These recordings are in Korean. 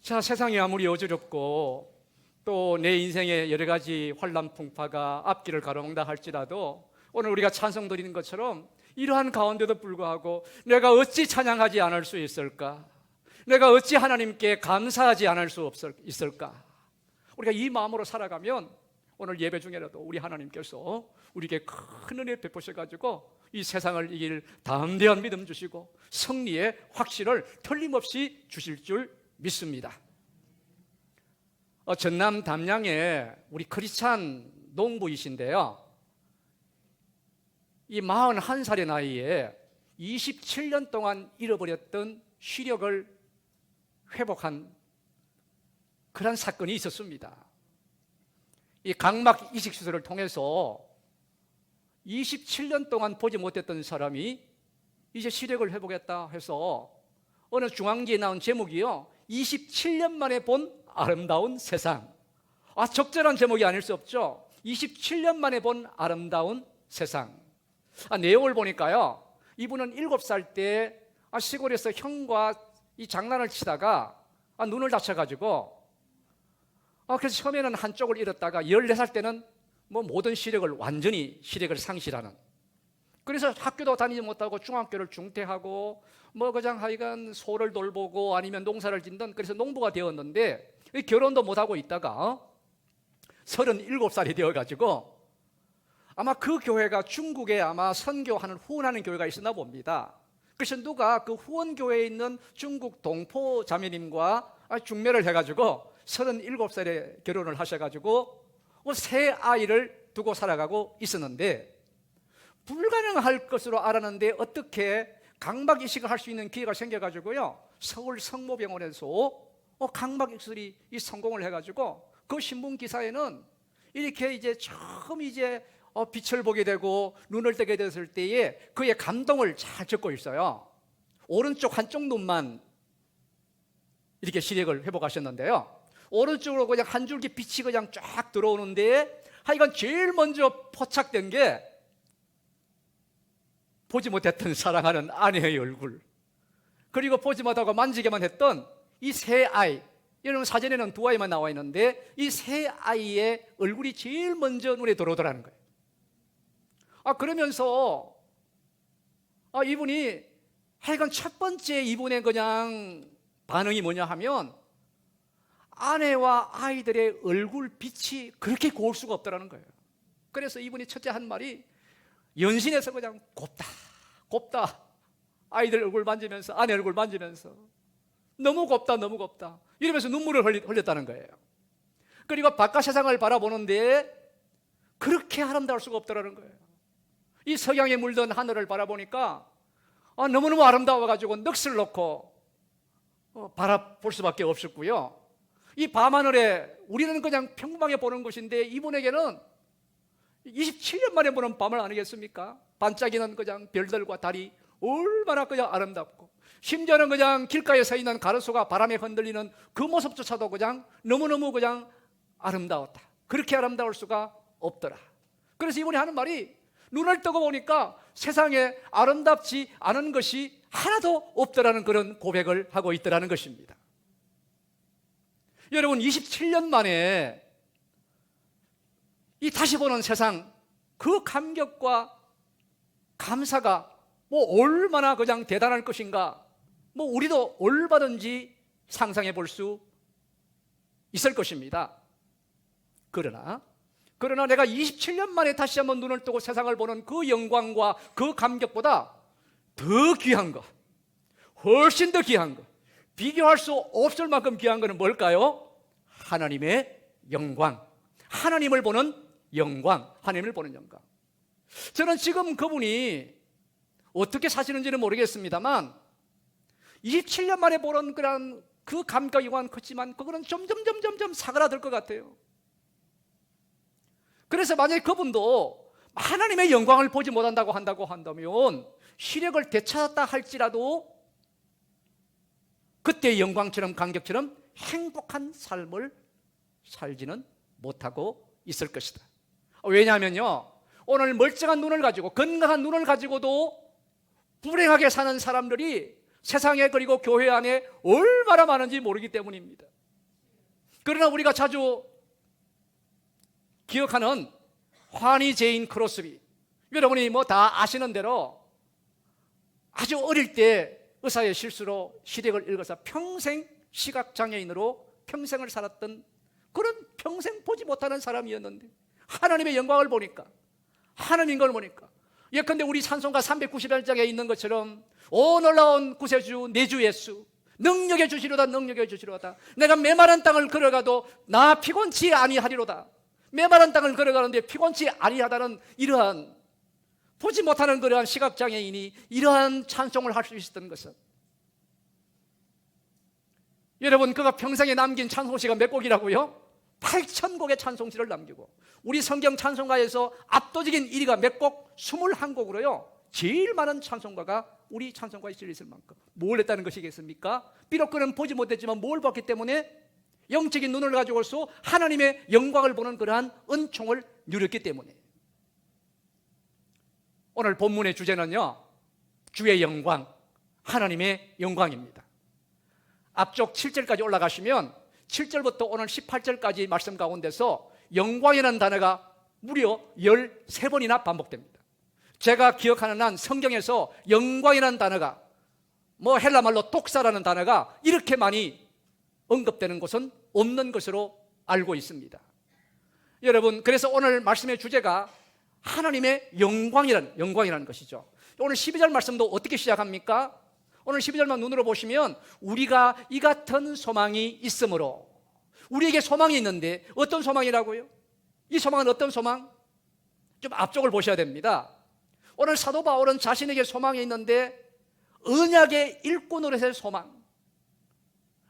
자, 세상이 아무리 어지럽고 또 내 인생에 여러 가지 환난풍파가 앞길을 가로막다 할지라도 오늘 우리가 찬송 드리는 것처럼 이러한 가운데도 불구하고 내가 어찌 찬양하지 않을 수 있을까? 내가 어찌 하나님께 감사하지 않을 수 있을까? 우리가 이 마음으로 살아가면 오늘 예배 중에라도 우리 하나님께서 우리에게 큰 은혜 베푸셔가지고 이 세상을 이길 담대한 믿음 주시고 승리의 확신을 틀림없이 주실 줄 믿습니다. 전남 담양에 우리 크리스찬 농부이신데요, 이 41살의 나이에 27년 동안 잃어버렸던 시력을 회복한 그런 사건이 있었습니다. 이 각막 이식 수술을 통해서 27년 동안 보지 못했던 사람이 이제 시력을 회복했다 해서 어느 중앙지에 나온 제목이요, 27년 만에 본 아름다운 세상. 적절한 제목이 아닐 수 없죠. 27년 만에 본 아름다운 세상. 내용을 보니까요, 이분은 7살 때 시골에서 형과 이 장난을 치다가 눈을 다쳐가지고 그래서 처음에는 한쪽을 잃었다가 14살 때는 모든 시력을 상실하는, 그래서 학교도 다니지 못하고 중학교를 중퇴하고 그냥 하여간 소를 돌보고 아니면 농사를 짓던, 그래서 농부가 되었는데 결혼도 못하고 있다가 37살이 되어가지고 아마 그 교회가 중국에 아마 선교하는 후원하는 교회가 있었나 봅니다. 그래서 누가 그 후원교회에 있는 중국 동포 자매님과 중매를 해가지고 37살에 결혼을 하셔가지고 새 아이를 두고 살아가고 있었는데, 불가능할 것으로 알았는데 어떻게 각막 이식을 할 수 있는 기회가 생겨가지고요, 서울 성모병원에서 각막 이식이 성공을 해가지고 그 신문 기사에는 이렇게 이제 처음 빛을 보게 되고 눈을 뜨게 됐을 때에 그의 감동을 잘 적고 있어요. 오른쪽 한쪽 눈만 이렇게 시력을 회복하셨는데요, 오른쪽으로 그냥 한 줄기 빛이 그냥 쫙 들어오는데 하여간 제일 먼저 포착된 게 보지 못했던 사랑하는 아내의 얼굴, 그리고 보지 못하고 만지게만 했던 이 새 아이, 이런 사진에는 두 아이만 나와 있는데 이 새 아이의 얼굴이 제일 먼저 눈에 들어오더라는 거예요. 그러면서 이분이 하여간 첫 번째 이분의 그냥 반응이 뭐냐 하면 아내와 아이들의 얼굴 빛이 그렇게 고울 수가 없더라는 거예요. 그래서 이분이 첫째 한 말이 연신해서 그냥 곱다. 아이들 얼굴 만지면서, 아내 얼굴 만지면서 너무 곱다 이러면서 눈물을 흘렸다는 거예요. 그리고 바깥 세상을 바라보는데 그렇게 아름다울 수가 없더라는 거예요. 이 석양에 물든 하늘을 바라보니까 너무너무 아름다워가지고 넋을 놓고 바라볼 수밖에 없었고요. 이 밤하늘에 우리는 그냥 평범하게 보는 것인데 이분에게는 27년 만에 보는 밤을 아니겠습니까? 반짝이는 그냥 별들과 달이 얼마나 그냥 아름답고, 심지어는 그냥 길가에 서 있는 가로수가 바람에 흔들리는 그 모습조차도 그냥 너무너무 그냥 아름다웠다. 그렇게 아름다울 수가 없더라. 그래서 이분이 하는 말이 눈을 뜨고 보니까 세상에 아름답지 않은 것이 하나도 없더라는 그런 고백을 하고 있더라는 것입니다. 여러분, 27년 만에 이 다시 보는 세상, 그 감격과 감사가 얼마나 그냥 대단할 것인가, 우리도 얼마든지 상상해 볼 수 있을 것입니다. 그러나 내가 27년 만에 다시 한번 눈을 뜨고 세상을 보는 그 영광과 그 감격보다 더 귀한 것, 훨씬 더 귀한 것, 비교할 수 없을 만큼 귀한 것은 뭘까요? 하나님의 영광, 하나님을 보는 영광, 하나님을 보는 영광. 저는 지금 그분이 어떻게 사시는지는 모르겠습니다만 27년 만에 보는 그런 그 감격이 컸지만 그거는 점점 사그라들 것 같아요. 그래서 만약에 그분도 하나님의 영광을 보지 못한다고 한다면 시력을 되찾았다 할지라도 그때의 영광처럼 감격처럼 행복한 삶을 살지는 못하고 있을 것이다. 왜냐하면요, 오늘 멀쩡한 눈을 가지고, 건강한 눈을 가지고도 불행하게 사는 사람들이 세상에, 그리고 교회 안에 얼마나 많은지 모르기 때문입니다. 그러나 우리가 자주 기억하는 환희 제인 크로스비, 여러분이 뭐 다 아시는 대로 아주 어릴 때 의사의 실수로 시력을 잃어서 평생 시각장애인으로 평생을 살았던 그런 평생 보지 못하는 사람이었는데 하나님의 영광을 보니까, 하나님인 걸 보니까, 예컨대 우리 찬송가 391장에 있는 것처럼 오 놀라운 구세주 내 주 예수 능력의 주시로다, 능력의 주시로다. 내가 메마른 땅을 걸어가도 나 피곤치 아니하리로다. 메마른 땅을 걸어가는데 피곤치 아니하다는 이러한 보지 못하는 그러한 시각장애인이 이러한 찬송을 할 수 있었던 것은, 여러분 그가 평생에 남긴 찬송시가 몇 곡이라고요? 8,000곡의 찬송시를 남기고 우리 성경 찬송가에서 압도적인 1위가 몇 곡? 21곡으로요 제일 많은 찬송가가 우리 찬송가에 실려 있을 만큼. 뭘 했다는 것이겠습니까? 비록 그는 보지 못했지만 뭘 봤기 때문에? 영적인 눈을 가지고서 하나님의 영광을 보는 그러한 은총을 누렸기 때문에. 오늘 본문의 주제는요, 주의 영광, 하나님의 영광입니다. 앞쪽 7절까지 올라가시면 7절부터 오늘 18절까지 말씀 가운데서 영광이라는 단어가 무려 13번이나 반복됩니다. 제가 기억하는 한 성경에서 영광이라는 단어가, 뭐 헬라말로 독사라는 단어가 이렇게 많이 언급되는 곳은 없는 것으로 알고 있습니다. 여러분, 그래서 오늘 말씀의 주제가 하나님의 영광이라는 것이죠. 오늘 12절 말씀도 어떻게 시작합니까? 오늘 12절만 눈으로 보시면 우리가 이 같은 소망이 있으므로, 우리에게 소망이 있는데 어떤 소망이라고요? 이 소망은 어떤 소망? 좀 앞쪽을 보셔야 됩니다. 오늘 사도 바울은 자신에게 소망이 있는데 언약의 일꾼으로서의 소망,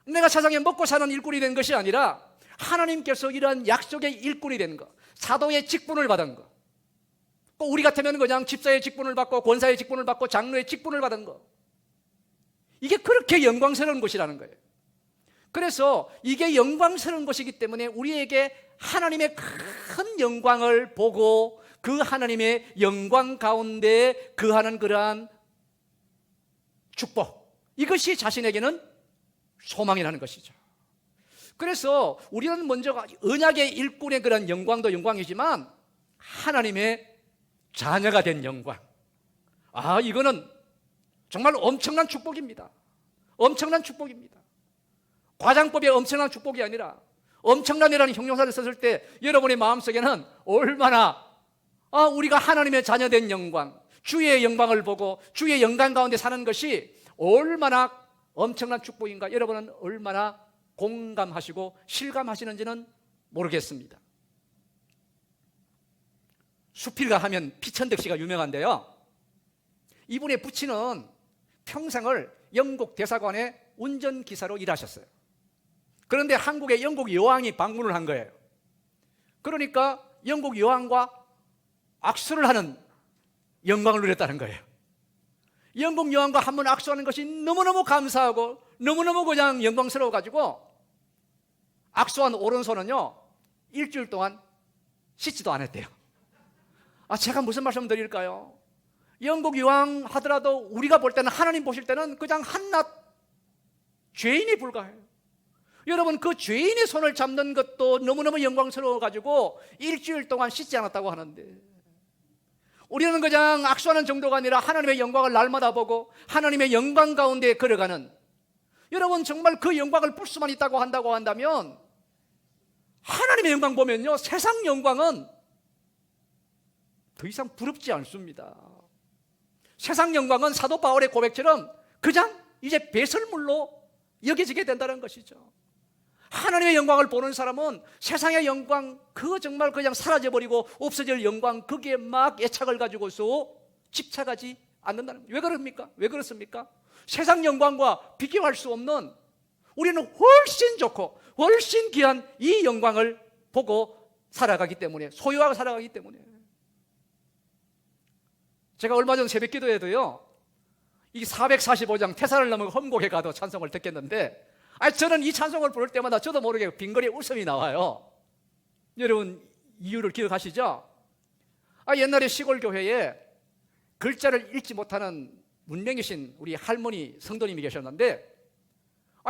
내가 세상에 먹고 사는 일꾼이 된 것이 아니라 하나님께서 이러한 약속의 일꾼이 된 것, 사도의 직분을 받은 것, 꼭 우리 같으면 그냥 집사의 직분을 받고 권사의 직분을 받고 장로의 직분을 받은 것, 이게 그렇게 영광스러운 것이라는 거예요. 그래서 이게 영광스러운 것이기 때문에 우리에게 하나님의 큰 영광을 보고 그 하나님의 영광 가운데 거하는 그러한 축복, 이것이 자신에게는 소망이라는 것이죠. 그래서 우리는 먼저 언약의 일꾼의 그런 영광도 영광이지만 하나님의 자녀가 된 영광, 이거는 정말 엄청난 축복입니다. 엄청난 축복입니다. 과장법의 엄청난 축복이 아니라 엄청난이라는 형용사를 썼을 때 여러분의 마음속에는 얼마나 우리가 하나님의 자녀된 영광, 주의 영광을 보고 주의 영광 가운데 사는 것이 얼마나 엄청난 축복인가, 여러분은 얼마나 공감하시고 실감하시는지는 모르겠습니다. 수필가 하면 피천득 씨가 유명한데요, 이분의 부친은 평생을 영국 대사관의 운전기사로 일하셨어요. 그런데 한국에 영국 여왕이 방문을 한 거예요. 그러니까 영국 여왕과 악수를 하는 영광을 누렸다는 거예요. 영국 여왕과 한 번 악수하는 것이 너무너무 감사하고 너무너무 그냥 영광스러워가지고 악수한 오른손은요 일주일 동안 씻지도 않았대요. 제가 무슨 말씀 드릴까요? 영국 여왕 하더라도 우리가 볼 때는, 하나님 보실 때는 그냥 한낱 죄인이 불과해요. 여러분, 그 죄인의 손을 잡는 것도 너무너무 영광스러워가지고 일주일 동안 씻지 않았다고 하는데, 우리는 그냥 악수하는 정도가 아니라 하나님의 영광을 날마다 보고 하나님의 영광 가운데 걸어가는, 여러분 정말 그 영광을 볼 수만 있다고 한다면 하나님의 영광 보면요 세상 영광은 더 이상 부럽지 않습니다. 세상 영광은 사도 바울의 고백처럼 그냥 이제 배설물로 여겨지게 된다는 것이죠. 하나님의 영광을 보는 사람은 세상의 영광, 그거 정말 그냥 사라져버리고 없어질 영광, 거기에 막 애착을 가지고서 집착하지 않는다는 거예요. 왜 그럽니까? 왜 그렇습니까? 세상 영광과 비교할 수 없는, 우리는 훨씬 좋고 훨씬 귀한 이 영광을 보고 살아가기 때문에, 소유하고 살아가기 때문에. 제가 얼마 전 새벽 기도에도요 이 445장 태산을 넘어 험곡에 가도 찬송을 듣겠는데, 저는 이 찬송을 부를 때마다 저도 모르게 빙거리에 웃음이 나와요. 여러분 이유를 기억하시죠? 옛날에 시골 교회에 글자를 읽지 못하는 문맹이신 우리 할머니 성도님이 계셨는데,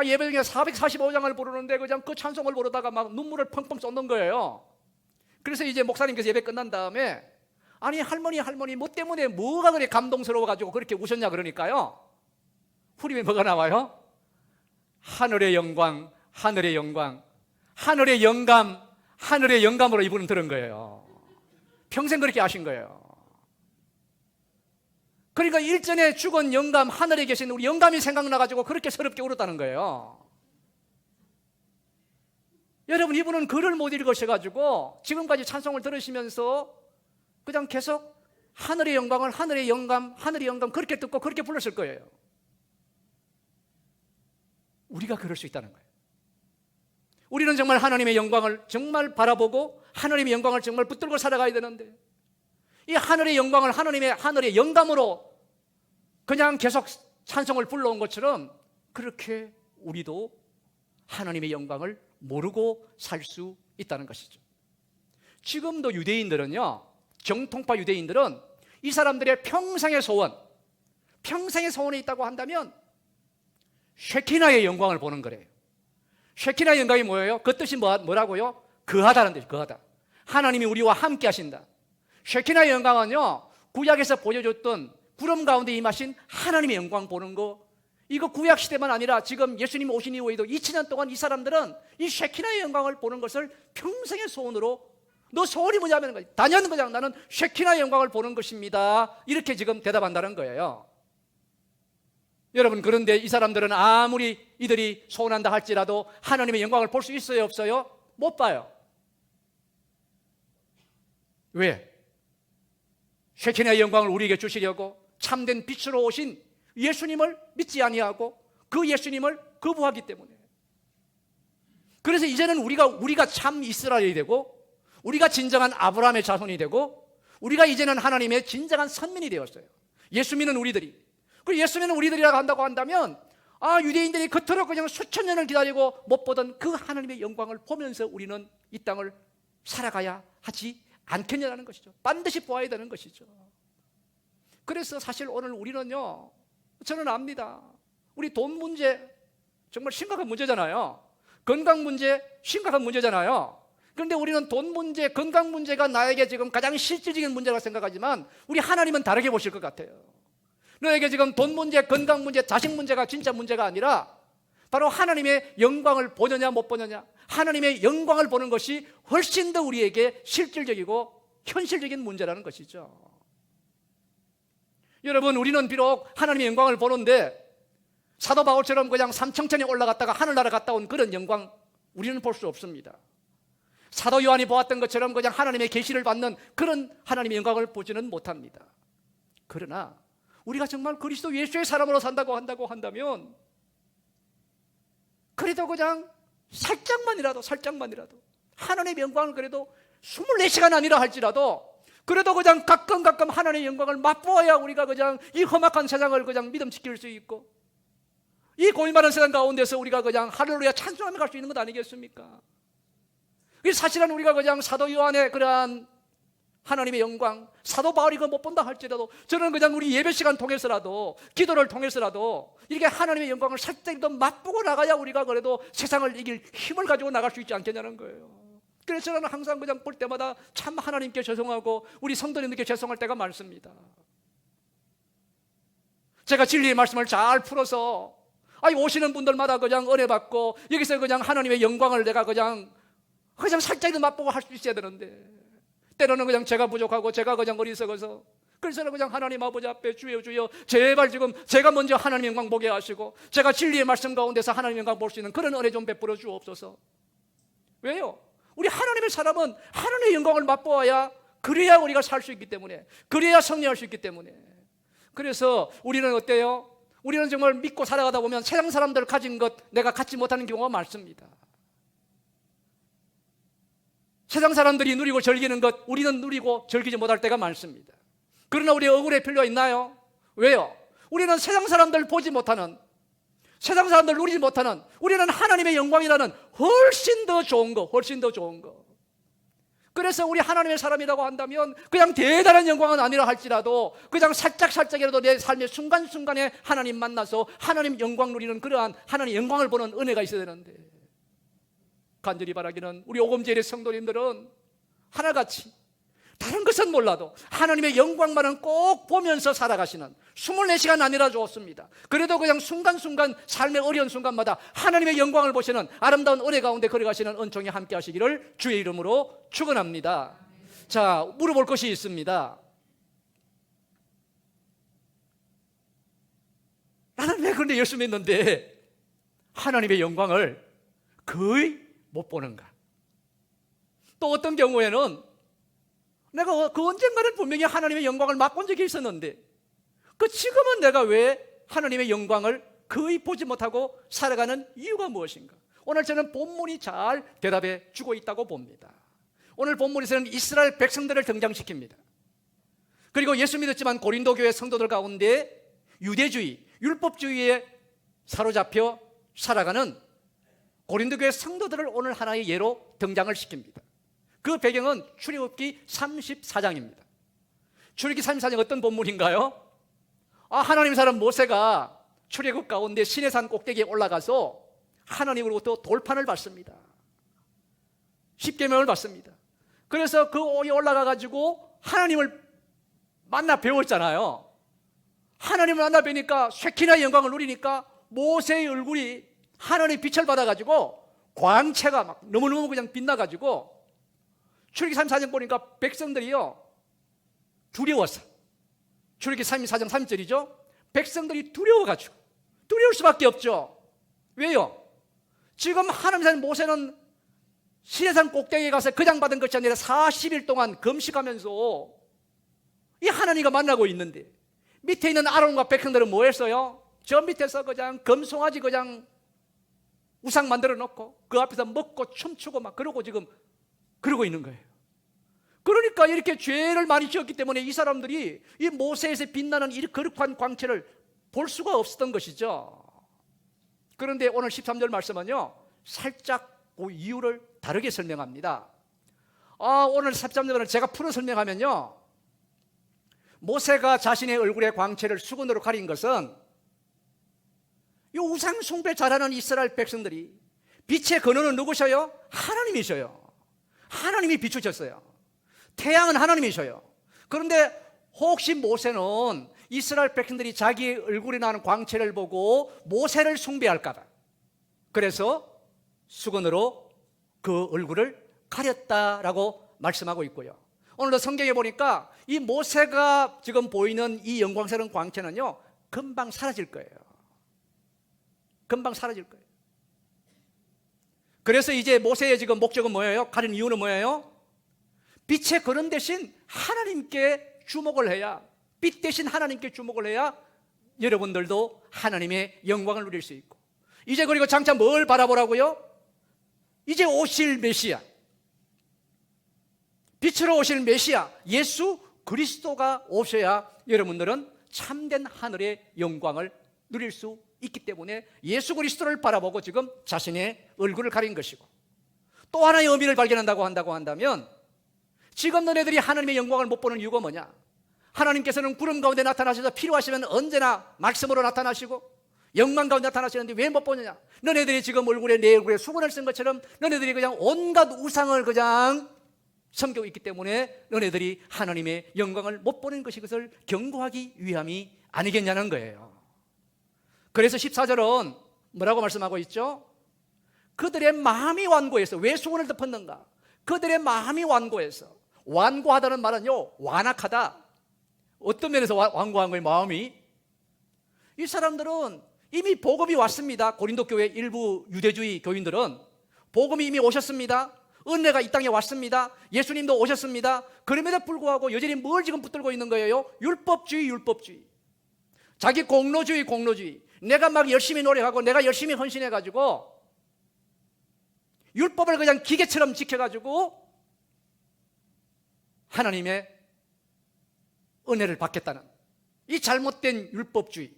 예배 중에 445장을 부르는데 그냥 그 찬송을 부르다가 막 눈물을 펑펑 쏟는 거예요. 그래서 이제 목사님께서 예배 끝난 다음에 아니 할머니 뭐 때문에 뭐가 그래 감동스러워가지고 그렇게 우셨냐 그러니까요. 후렴에 뭐가 나와요? 하늘의 영광, 하늘의 영광, 하늘의 영감, 하늘의 영감으로 이분은 들은 거예요. 평생 그렇게 하신 거예요. 그러니까 일전에 죽은 영감, 하늘에 계신 우리 영감이 생각나가지고 그렇게 서럽게 울었다는 거예요. 여러분, 이분은 글을 못 읽으셔가지고 지금까지 찬송을 들으시면서 그냥 계속 하늘의 영광을 하늘의 영감, 하늘의 영감 그렇게 듣고 그렇게 불렀을 거예요. 우리가 그럴 수 있다는 거예요. 우리는 정말 하나님의 영광을 정말 바라보고 하나님의 영광을 정말 붙들고 살아가야 되는데 이 하늘의 영광을 하늘의 영감으로 그냥 계속 찬송을 불러온 것처럼 그렇게 우리도 하나님의 영광을 모르고 살 수 있다는 것이죠. 지금도 유대인들은요, 정통파 유대인들은 이 사람들의 평생의 소원이 있다고 한다면 쉐키나의 영광을 보는 거래요. 쉐키나의 영광이 뭐예요? 그 뜻이 뭐라고요? 거하다는 뜻이에요. 거하다. 하나님이 우리와 함께 하신다. 쉐키나의 영광은요, 구약에서 보여줬던 구름 가운데 임하신 하나님의 영광 보는 거, 이거 구약 시대만 아니라 지금 예수님 오신 이후에도 2000년 동안 이 사람들은 이 쉐키나의 영광을 보는 것을 평생의 소원으로, 너 소원이 뭐냐면 단연 그냥 나는 쉐키나의 영광을 보는 것입니다, 이렇게 지금 대답한다는 거예요. 여러분, 그런데 이 사람들은 아무리 이들이 소원한다 할지라도 하나님의 영광을 볼 수 있어요, 없어요? 못 봐요. 왜? 쉐키나의 영광을 우리에게 주시려고 참된 빛으로 오신 예수님을 믿지 아니하고 그 예수님을 거부하기 때문에. 그래서 이제는 우리가 참 이스라엘이 되고 우리가 진정한 아브라함의 자손이 되고 우리가 이제는 하나님의 진정한 선민이 되었어요. 예수 믿는 우리들이. 그 예수 믿는 우리들이라고 한다고 한다면 유대인들이 그토록 그냥 수천 년을 기다리고 못 보던 그 하나님의 영광을 보면서 우리는 이 땅을 살아가야 하지 않겠냐는 것이죠. 반드시 보아야 되는 것이죠. 그래서 사실 오늘 우리는요, 저는 압니다. 우리 돈 문제 정말 심각한 문제잖아요. 건강 문제 심각한 문제잖아요. 그런데 우리는 돈 문제, 건강 문제가 나에게 지금 가장 실질적인 문제라고 생각하지만 우리 하나님은 다르게 보실 것 같아요. 너에게 지금 돈 문제, 건강 문제, 자식 문제가 진짜 문제가 아니라 바로 하나님의 영광을 보느냐 못 보느냐, 하나님의 영광을 보는 것이 훨씬 더 우리에게 실질적이고 현실적인 문제라는 것이죠. 여러분, 우리는 비록 하나님의 영광을 보는데 사도 바울처럼 그냥 삼청천에 올라갔다가 하늘나라 갔다 온 그런 영광 우리는 볼 수 없습니다. 사도 요한이 보았던 것처럼 그냥 하나님의 계시를 받는 그런 하나님의 영광을 보지는 못합니다. 그러나 우리가 정말 그리스도 예수의 사람으로 산다고 한다면 그래도 그냥 살짝만이라도 하나님의 영광을 그래도 24시간 아니라 할지라도 그래도 그냥 가끔 하나님의 영광을 맛보아야 우리가 그냥 이 험악한 세상을 그냥 믿음 지킬 수 있고 이 고민많은 세상 가운데서 우리가 그냥 할렐루야 찬송하며 갈 수 있는 것 아니겠습니까? 사실은 우리가 그냥 사도 요한의 그러한 하나님의 영광, 사도 바울이 그거 못 본다 할지라도 저는 그냥 우리 예배 시간 통해서라도 기도를 통해서라도 이렇게 하나님의 영광을 살짝이라도 맛보고 나가야 우리가 그래도 세상을 이길 힘을 가지고 나갈 수 있지 않겠냐는 거예요. 그래서 저는 항상 그냥 볼 때마다 참 하나님께 죄송하고 우리 성도님들께 죄송할 때가 많습니다. 제가 진리의 말씀을 잘 풀어서 오시는 분들마다 그냥 은혜 받고 여기서 그냥 하나님의 영광을 내가 그냥 살짝이라도 맛보고 할 수 있어야 되는데 때로는 그냥 제가 부족하고 제가 그냥 어리석어서 그래서 그냥 하나님 아버지 앞에 주여 제발 지금 제가 먼저 하나님의 영광 보게 하시고 제가 진리의 말씀 가운데서 하나님의 영광 볼 수 있는 그런 은혜 좀 베풀어 주옵소서. 왜요? 우리 하나님의 사람은 하나님의 영광을 맛보아야 그래야 우리가 살 수 있기 때문에 그래야 승리할 수 있기 때문에 그래서 우리는 어때요? 우리는 정말 믿고 살아가다 보면 세상 사람들 가진 것 내가 갖지 못하는 경우가 많습니다. 세상 사람들이 누리고 즐기는 것 우리는 누리고 즐기지 못할 때가 많습니다. 그러나 우리 억울해 필요가 있나요? 왜요? 우리는 세상 사람들 보지 못하는 세상 사람들 누리지 못하는 우리는 하나님의 영광이라는 훨씬 더 좋은 거 그래서 우리 하나님의 사람이라고 한다면 그냥 대단한 영광은 아니라 할지라도 그냥 살짝이라도 내 삶의 순간순간에 하나님 만나서 하나님 영광 누리는 그러한 하나님 영광을 보는 은혜가 있어야 되는데, 간절히 바라기는 우리 오금제일의 성도님들은 하나같이 다른 것은 몰라도 하나님의 영광만은 꼭 보면서 살아가시는, 24시간 아니라 좋습니다. 그래도 그냥 순간순간 삶의 어려운 순간마다 하나님의 영광을 보시는 아름다운 은혜 가운데 걸어가시는 은총이 함께 하시기를 주의 이름으로 축원합니다. 자, 물어볼 것이 있습니다. 나는 왜 그런데 열심히 했는데 하나님의 영광을 거의 못 보는가? 또 어떤 경우에는 내가 그 언젠가는 분명히 하나님의 영광을 맛본 적이 있었는데 지금은 내가 왜 하나님의 영광을 거의 보지 못하고 살아가는 이유가 무엇인가? 오늘 저는 본문이 잘 대답해 주고 있다고 봅니다. 오늘 본문에서는 이스라엘 백성들을 등장시킵니다. 그리고 예수 믿었지만 고린도 교회 성도들 가운데 유대주의, 율법주의에 사로잡혀 살아가는 고린도 교회 성도들을 오늘 하나의 예로 등장을 시킵니다. 그 배경은 출애굽기 34장입니다. 출애굽기 34장 어떤 본문인가요? 하나님 사람 모세가 출애굽 가운데 시내산 꼭대기에 올라가서 하나님으로부터 돌판을 받습니다. 십계명을 받습니다. 그래서 그 위에 올라가 가지고 하나님을 만나 배웠잖아요. 하나님을 만나 뵈니까 쉐키나의 영광을 누리니까 모세의 얼굴이 하나님의 빛을 받아 가지고 광채가 막 너무너무 그냥 빛나 가지고 출애굽기 34장 보니까 백성들이요 두려워서, 출애굽기 34장 3절이죠. 백성들이 두려워가지고, 두려울 수밖에 없죠. 왜요? 지금 하나님 모세는 시내산 꼭대기에 가서 그냥 받은 것이 아니라 40일 동안 금식하면서 이 하나님과 만나고 있는데, 밑에 있는 아론과 백성들은 뭐 했어요? 저 밑에서 그냥 금송아지 그냥 우상 만들어 놓고 그 앞에서 먹고 춤추고 막 그러고 지금 그러고 있는 거예요. 그러니까 이렇게 죄를 많이 지었기 때문에 이 사람들이 이 모세에서 빛나는 이 거룩한 광채를 볼 수가 없었던 것이죠. 그런데 오늘 13절 말씀은요 살짝 그 이유를 다르게 설명합니다. 오늘 13절은 제가 풀어 설명하면요, 모세가 자신의 얼굴의 광채를 수건으로 가린 것은 이 우상 숭배 잘하는 이스라엘 백성들이, 빛의 근원은 누구셔요? 하나님이셔요. 하나님이 비추셨어요. 태양은 하나님이셔요. 그런데 혹시 모세는 이스라엘 백성들이 자기의 얼굴에 나는 광채를 보고 모세를 숭배할까 봐 그래서 수건으로 그 얼굴을 가렸다라고 말씀하고 있고요. 오늘도 성경에 보니까 이 모세가 지금 보이는 이 영광스러운 광채는요 금방 사라질 거예요. 금방 사라질 거예요. 그래서 이제 모세의 지금 목적은 뭐예요? 가린 이유는 뭐예요? 빛의 근원 대신 하나님께 주목을 해야, 빛 대신 하나님께 주목을 해야 여러분들도 하나님의 영광을 누릴 수 있고, 이제 그리고 장차 뭘 바라보라고요? 이제 오실 메시아, 빛으로 오실 메시아 예수 그리스도가 오셔야 여러분들은 참된 하늘의 영광을 누릴 수 있기 때문에 예수 그리스도를 바라보고 지금 자신의 얼굴을 가린 것이고, 또 하나의 의미를 발견한다고 한다면 지금 너네들이 하나님의 영광을 못 보는 이유가 뭐냐? 하나님께서는 구름 가운데 나타나셔서 필요하시면 언제나 말씀으로 나타나시고 영광 가운데 나타나시는데 왜 못 보느냐? 너네들이 지금 얼굴에 내 얼굴에 수건을 쓴 것처럼 너네들이 그냥 온갖 우상을 그냥 섬기고 있기 때문에 너네들이 하나님의 영광을 못 보는 것이, 그것을 경고하기 위함이 아니겠냐는 거예요. 그래서 14절은 뭐라고 말씀하고 있죠? 그들의 마음이 완고해서. 왜 수건을 덮었는가? 그들의 마음이 완고해서. 완고하다는 말은요 완악하다. 어떤 면에서 완고한 거예요? 마음이, 이 사람들은 이미 복음이 왔습니다. 고린도 교회 일부 유대주의 교인들은 복음이 이미 오셨습니다. 은혜가 이 땅에 왔습니다. 예수님도 오셨습니다. 그럼에도 불구하고 여전히 뭘 지금 붙들고 있는 거예요? 율법주의. 자기 공로주의. 내가 막 열심히 노력하고 내가 열심히 헌신해가지고 율법을 그냥 기계처럼 지켜가지고 하나님의 은혜를 받겠다는 이 잘못된 율법주의.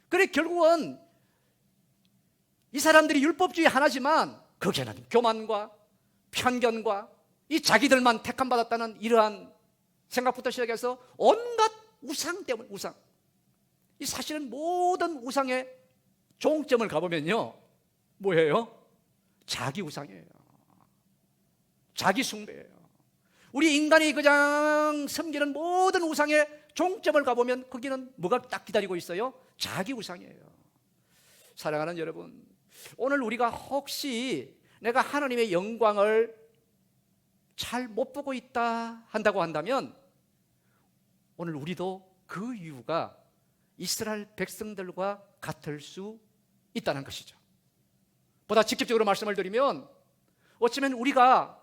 그래 결국은 이 사람들이 율법주의 하나지만 거기에는 교만과 편견과 이 자기들만 택함받았다는 이러한 생각부터 시작해서 온갖 우상 때문에 우상. 이 사실은 모든 우상의 종점을 가보면요, 뭐예요? 자기 우상이에요. 자기 숭배예요. 우리 인간이 그냥 섬기는 모든 우상의 종점을 가보면 거기는 뭐가 딱 기다리고 있어요? 자기 우상이에요. 사랑하는 여러분, 오늘 우리가 혹시 내가 하나님의 영광을 잘 못 보고 있다 한다고 한다면 오늘 우리도 그 이유가 이스라엘 백성들과 같을 수 있다는 것이죠. 보다 직접적으로 말씀을 드리면 어쩌면 우리가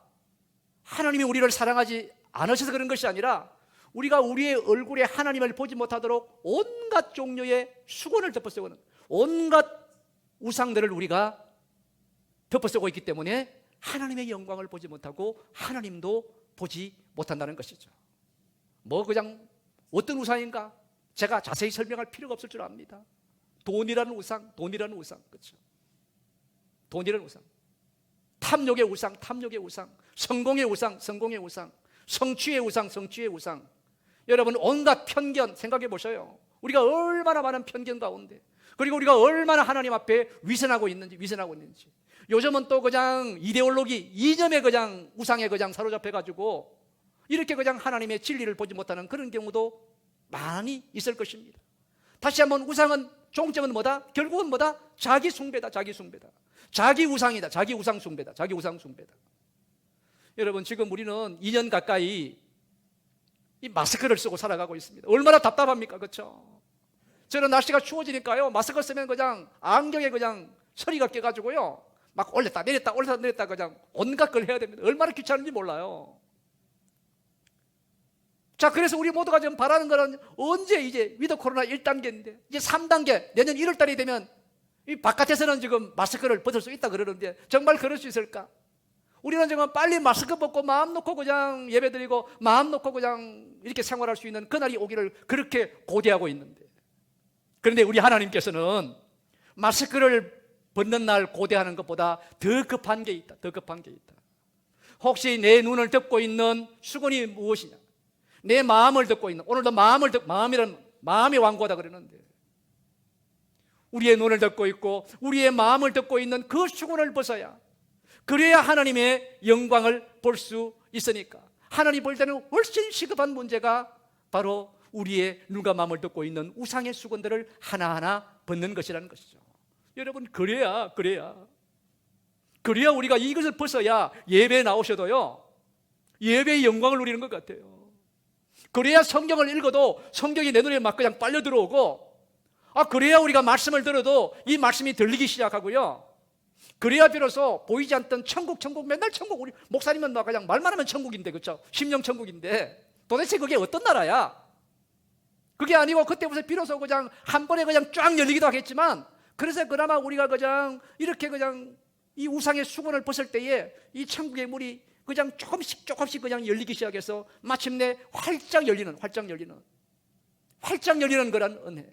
하나님이 우리를 사랑하지 않으셔서 그런 것이 아니라 우리가 우리의 얼굴에 하나님을 보지 못하도록 온갖 종류의 수건을 덮어쓰고는 온갖 우상들을 우리가 덮어쓰고 있기 때문에 하나님의 영광을 보지 못하고 하나님도 보지 못한다는 것이죠. 뭐 그냥 어떤 우상인가? 제가 자세히 설명할 필요가 없을 줄 압니다. 돈이라는 우상, 돈이라는 우상, 그렇죠? 돈이라는 우상, 탐욕의 우상, 탐욕의 우상, 성공의 우상, 성공의 우상, 성취의 우상, 성취의 우상. 여러분, 온갖 편견 생각해 보셔요. 우리가 얼마나 많은 편견 가운데, 그리고 우리가 얼마나 하나님 앞에 위선하고 있는지. 요즘은 또 그냥 이데올로기, 이념에 그냥 우상에 그냥 사로잡혀 가지고 이렇게 그냥 하나님의 진리를 보지 못하는 그런 경우도 많이 있을 것입니다. 다시 한번 우상은 종점은 뭐다? 결국은 뭐다? 자기 숭배다. 자기 숭배다. 자기 우상이다. 자기 우상 숭배다. 자기 우상 숭배다. 여러분, 지금 우리는 2년 가까이 이 마스크를 쓰고 살아가고 있습니다. 얼마나 답답합니까? 그렇죠? 저는 날씨가 추워지니까요, 마스크 쓰면 그냥 안경에 그냥 서리가 껴가지고요, 막 올렸다 내렸다 그냥 온갖 걸 해야 됩니다. 얼마나 귀찮은지 몰라요. 자, 그래서 우리 모두가 지금 바라는 거는 언제 이제 위드 코로나 1단계인데 이제 3단계 내년 1월 달이 되면 이 바깥에서는 지금 마스크를 벗을 수 있다 그러는데 정말 그럴 수 있을까? 우리는 지금 빨리 마스크 벗고 마음 놓고 그냥 예배드리고 마음 놓고 그냥 이렇게 생활할 수 있는 그날이 오기를 그렇게 고대하고 있는데, 그런데 우리 하나님께서는 마스크를 벗는 날 고대하는 것보다 더 급한 게 있다. 더 급한 게 있다. 혹시 내 눈을 덮고 있는 수건이 무엇이냐? 내 마음을 덮고 있는, 오늘도 마음의 왕고다 그러는데, 우리의 눈을 덮고 있고 우리의 마음을 덮고 있는 그 수건을 벗어야, 그래야 하나님의 영광을 볼 수 있으니까. 하나님 볼 때는 훨씬 시급한 문제가 바로 우리의 눈과 마음을 덮고 있는 우상의 수건들을 하나하나 벗는 것이라는 것이죠. 여러분, 그래야 우리가 이것을 벗어야 예배에 나오셔도요, 예배의 영광을 누리는 것 같아요. 그래야 성경을 읽어도 성경이 내 눈에 막 그냥 빨려 들어오고, 그래야 우리가 말씀을 들어도 이 말씀이 들리기 시작하고요, 그래야 비로소 보이지 않던 천국 맨날 천국, 우리 목사님은 막 그냥 말만 하면 천국인데, 그렇죠? 심령 천국인데 도대체 그게 어떤 나라야? 그게 아니고 그때부터 비로소 그냥 한 번에 그냥 쫙 열리기도 하겠지만, 그래서 그나마 우리가 그냥 이렇게 그냥 이 우상의 수건을 벗을 때에 이 천국의 문이 그냥 조금씩 그냥 열리기 시작해서 마침내 활짝 열리는 거란 은혜.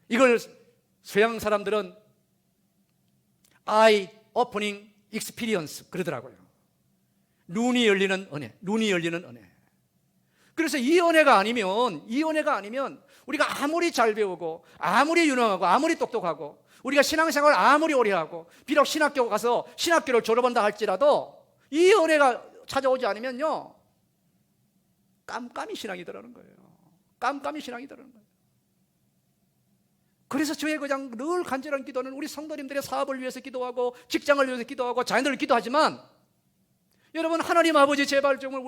이걸 서양 사람들은 eye opening experience 그러더라고요. 눈이 열리는 은혜. 그래서 이 은혜가 아니면 우리가 아무리 잘 배우고 아무리 유능하고 아무리 똑똑하고 우리가 신앙생활을 아무리 오래 하고 비록 신학교 가서 신학교를 졸업한다 할지라도 이 은혜가 찾아오지 않으면요, 깜깜이 신앙이더라는 거예요. 그래서 저의 그냥 늘 간절한 기도는 우리 성도님들의 사업을 위해서 기도하고 직장을 위해서 기도하고 자녀들을 기도하지만, 여러분, 하나님 아버지 제발 정말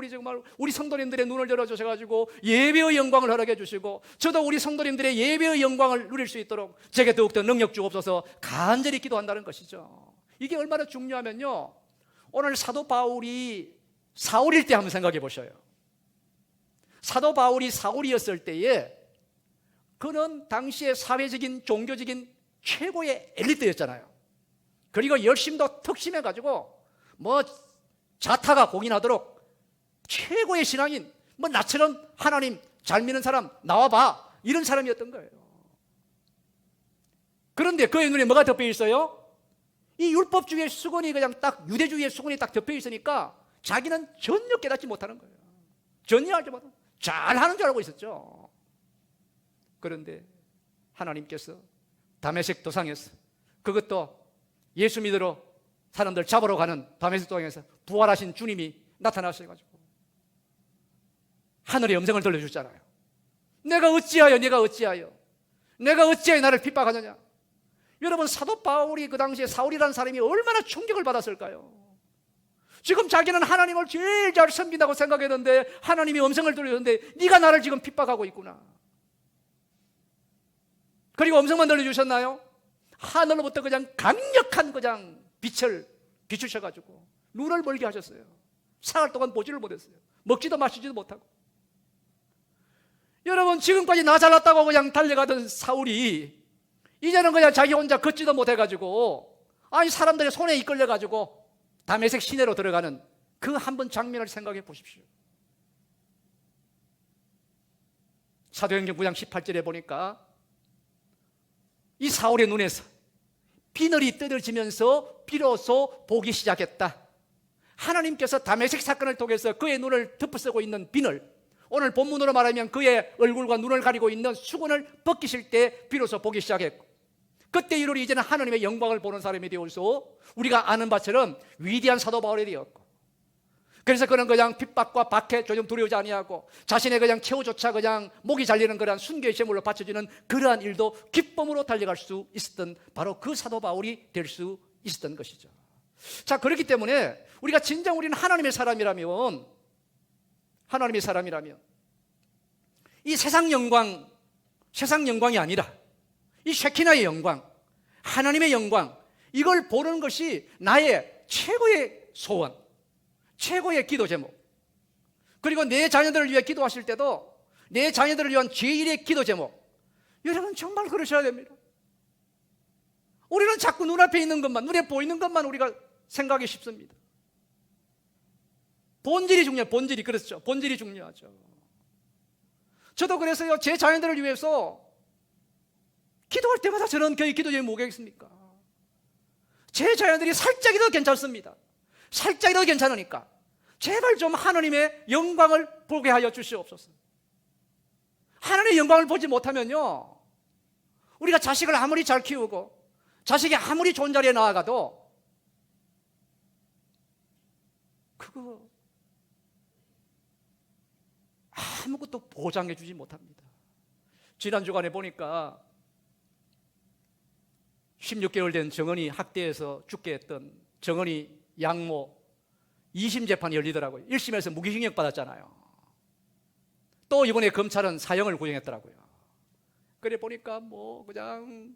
우리 성도님들의 눈을 열어주셔가지고 예배의 영광을 허락해 주시고, 저도 우리 성도님들의 예배의 영광을 누릴 수 있도록 제게 더욱더 능력 주옵소서 간절히 기도한다는 것이죠. 이게 얼마나 중요하면요, 오늘 사도 바울이 사울일 때 한번 생각해 보셔요. 사도 바울이 사울이었을 때에 그는 당시의 사회적인 종교적인 최고의 엘리트였잖아요. 그리고 열심도 특심해가지고 뭐 자타가 공인하도록 최고의 신앙인, 뭐 나처럼 하나님 잘 믿는 사람 나와봐, 이런 사람이었던 거예요. 그런데 그의 눈에 뭐가 덮여 있어요? 이 율법주의의 수건이 그냥 딱, 유대주의의 수건이 딱 덮여 있으니까 자기는 전혀 깨닫지 못하는 거예요. 전혀 알지 못하는, 잘하는 줄 알고 있었죠. 그런데 하나님께서 다메섹 도상에서, 그것도 예수 믿으러 사람들 잡으러 가는 다메섹 도상에서 부활하신 주님이 나타나셔가지고 하늘의 음성을 들려주잖아요. 내가 어찌하여 나를 핍박하느냐. 여러분, 사도 바울이 그 당시에 사울이라는 사람이 얼마나 충격을 받았을까요? 지금 자기는 하나님을 제일 잘 섬긴다고 생각했는데 하나님이 음성을 들려줬는데 네가 나를 지금 핍박하고 있구나. 그리고 음성만 들려주셨나요? 하늘로부터 그냥 강력한 그냥 빛을 비추셔가지고 눈을 멀게 하셨어요. 사흘 동안 보지를 못했어요. 먹지도 마시지도 못하고. 여러분, 지금까지 나 잘났다고 그냥 달려가던 사울이 이제는 그냥 자기 혼자 걷지도 못해가지고, 아니 사람들의 손에 이끌려가지고 다메섹 시내로 들어가는 그 한 번 장면을 생각해 보십시오. 사도행전 9장 18절에 보니까 이 사울의 눈에서 비늘이 뜯어지면서 비로소 보기 시작했다. 하나님께서 다메섹 사건을 통해서 그의 눈을 덮어쓰고 있는 비늘, 오늘 본문으로 말하면 그의 얼굴과 눈을 가리고 있는 수건을 벗기실 때 비로소 보기 시작했고, 그때 이르러 이제는 하나님의 영광을 보는 사람이 되어서 우리가 아는 바처럼 위대한 사도 바울이 되었고, 그래서 그는 그냥 핍박과 박해 조금 두려우지 아니하고 자신의 그냥 최후조차 그냥 목이 잘리는 그러한 순교의 제물로 바쳐주는 그러한 일도 기쁨으로 달려갈 수 있었던, 바로 그 사도 바울이 될 수 있었던 것이죠. 자, 그렇기 때문에 우리가 진정 우리는 하나님의 사람이라면 이 세상 영광이 아니라 이 쉐키나의 영광, 하나님의 영광, 이걸 보는 것이 나의 최고의 소원, 최고의 기도 제목. 그리고 내 자녀들을 위해 기도하실 때도 내 자녀들을 위한 제1의 기도 제목, 여러분 정말 그러셔야 됩니다. 우리는 자꾸 눈앞에 있는 것만, 눈에 보이는 것만 우리가 생각이 쉽습니다. 본질이 중요해요. 본질이. 그렇죠. 본질이 중요하죠. 저도 그래서요, 제 자녀들을 위해서 기도할 때마다 저는 교회 기도 제목이 뭐겠습니까? 제 자녀들이 살짝이라도 괜찮습니다. 살짝이라도 괜찮으니까 제발 좀 하나님의 영광을 보게 하여 주시옵소서. 하나님의 영광을 보지 못하면요, 우리가 자식을 아무리 잘 키우고 자식이 아무리 좋은 자리에 나아가도 그거 아무것도 보장해 주지 못합니다. 지난 주간에 보니까 16개월 된 정은이 학대해서 죽게 했던 정은이 양모 2심 재판이 열리더라고요. 1심에서 무기징역 받았잖아요. 또 이번에 검찰은 사형을 구형했더라고요. 그래 보니까 뭐 그냥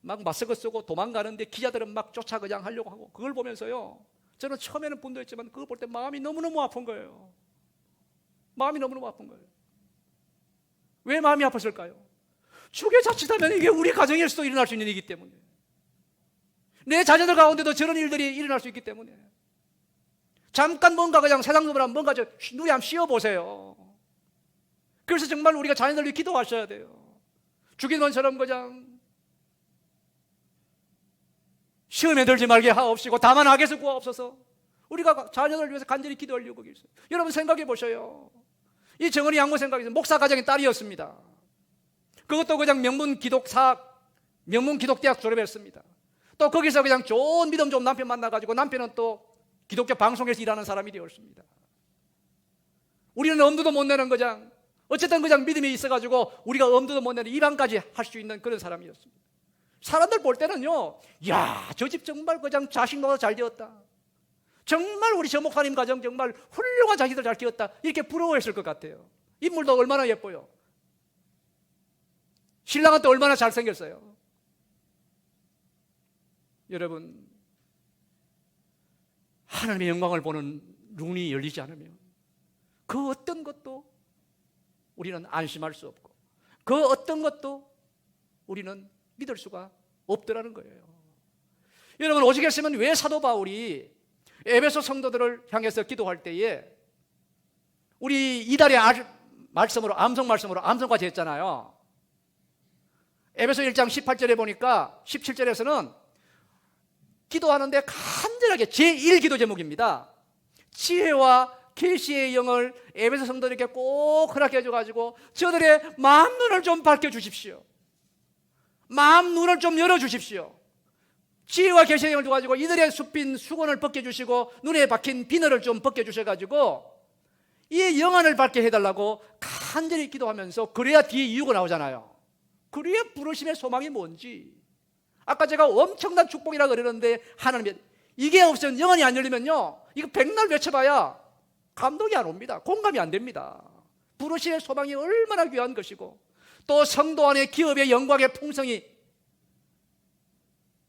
막 마스크 쓰고 도망가는데 기자들은 막 쫓아 그냥 하려고 하고, 그걸 보면서요, 저는 처음에는 분노했지만 그걸 볼 때 마음이 너무너무 아픈 거예요. 마음이 너무너무 아픈 거예요. 왜 마음이 아팠을까요? 죽여 자칫하면 이게 우리 가정에서도 일어날 수 있는 일이기 때문에, 내 자녀들 가운데도 저런 일들이 일어날 수 있기 때문에, 잠깐 뭔가 그냥 세상 놈이라 뭔가 눈에 한번 씌워보세요. 그래서 정말 우리가 자녀들 위해 기도하셔야 돼요. 죽이는 것처럼 그냥 시험에 들지 말게 하옵시고 다만 악에서 구하옵소서. 우리가 자녀들 위해서 간절히 기도하려고 계세요. 여러분 생각해 보셔요. 이 정은이 양모 생각해서 목사 가정의 딸이었습니다. 그것도 그냥 명문 기독대학 졸업했습니다. 또 거기서 그냥 좋은 믿음 좋은 남편 만나가지고 남편은 또 기독교 방송에서 일하는 사람이 되었습니다. 우리는 엄두도 못 내는 그냥 어쨌든 그냥 믿음이 있어가지고 우리가 엄두도 못 내는 입양까지 할 수 있는 그런 사람이었습니다. 사람들 볼 때는요, 야, 저 집 정말 그냥 자식 노릇 잘 되었다, 정말 우리 저 목사님 가정 정말 훌륭한 자식들 잘 키웠다, 이렇게 부러워했을 것 같아요. 인물도 얼마나 예뻐요. 신랑은 또 얼마나 잘생겼어요. 여러분, 하나님의 영광을 보는 눈이 열리지 않으면 그 어떤 것도 우리는 안심할 수 없고 그 어떤 것도 우리는 믿을 수가 없더라는 거예요. 여러분, 오시겠으면 왜 사도 바울이 에베소 성도들을 향해서 기도할 때에 우리 이달의 말씀으로 암송 말씀으로 암송까지 했잖아요. 에베소 1장 18절에 보니까 17절에서는 기도하는데 간절하게 제1기도 제목입니다. 지혜와 계시의 영을 에베소 성도들에게 꼭 허락해 줘가지고 저들의 마음 눈을 좀 밝혀주십시오. 마음 눈을 좀 열어주십시오. 지혜와 계시의 영을 줘가지고 이들의 숲인 수건을 벗겨주시고 눈에 박힌 비늘을 좀 벗겨주셔가지고 이 영안을 밝게 해달라고 간절히 기도하면서, 그래야 뒤에 이유가 나오잖아요. 그래야 부르심의 소망이 뭔지. 아까 제가 엄청난 축복이라 그러는데 하나님의 이게 없으면, 영안이 안 열리면요, 이거 백날 외쳐봐야 감동이 안 옵니다. 공감이 안 됩니다. 부르심의 소망이 얼마나 귀한 것이고, 또 성도 안의 기업의 영광의 풍성이,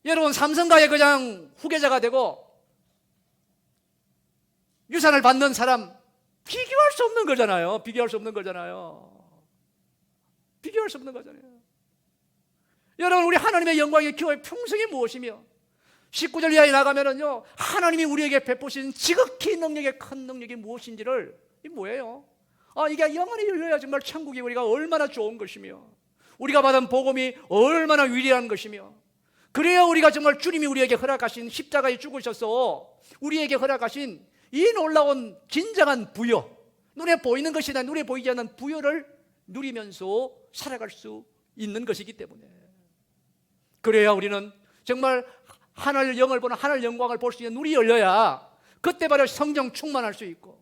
여러분 삼성가의 그냥 후계자가 되고 유산을 받는 사람 비교할 수 없는 거잖아요. 비교할 수 없는 거잖아요. 비교할 수 없는 거잖아요. 여러분, 우리 하나님의 영광의 기업의 풍성이 무엇이며 19절 이하에 나가면은요, 하나님이 우리에게 베푸신 지극히 능력의 큰 능력이 무엇인지를, 이 뭐예요? 이게 영원히 열려야 정말 천국이 우리가 얼마나 좋은 것이며 우리가 받은 복음이 얼마나 위대한 것이며, 그래야 우리가 정말 주님이 우리에게 허락하신 십자가에 죽으셔서 우리에게 허락하신 이 놀라운 진정한 부여, 눈에 보이는 것이나 눈에 보이지 않는 부여를 누리면서 살아갈 수 있는 것이기 때문에, 그래야 우리는 정말 하늘 영을 보는 하늘 영광을 볼 수 있는 눈이 열려야 그때 바로 성령 충만할 수 있고,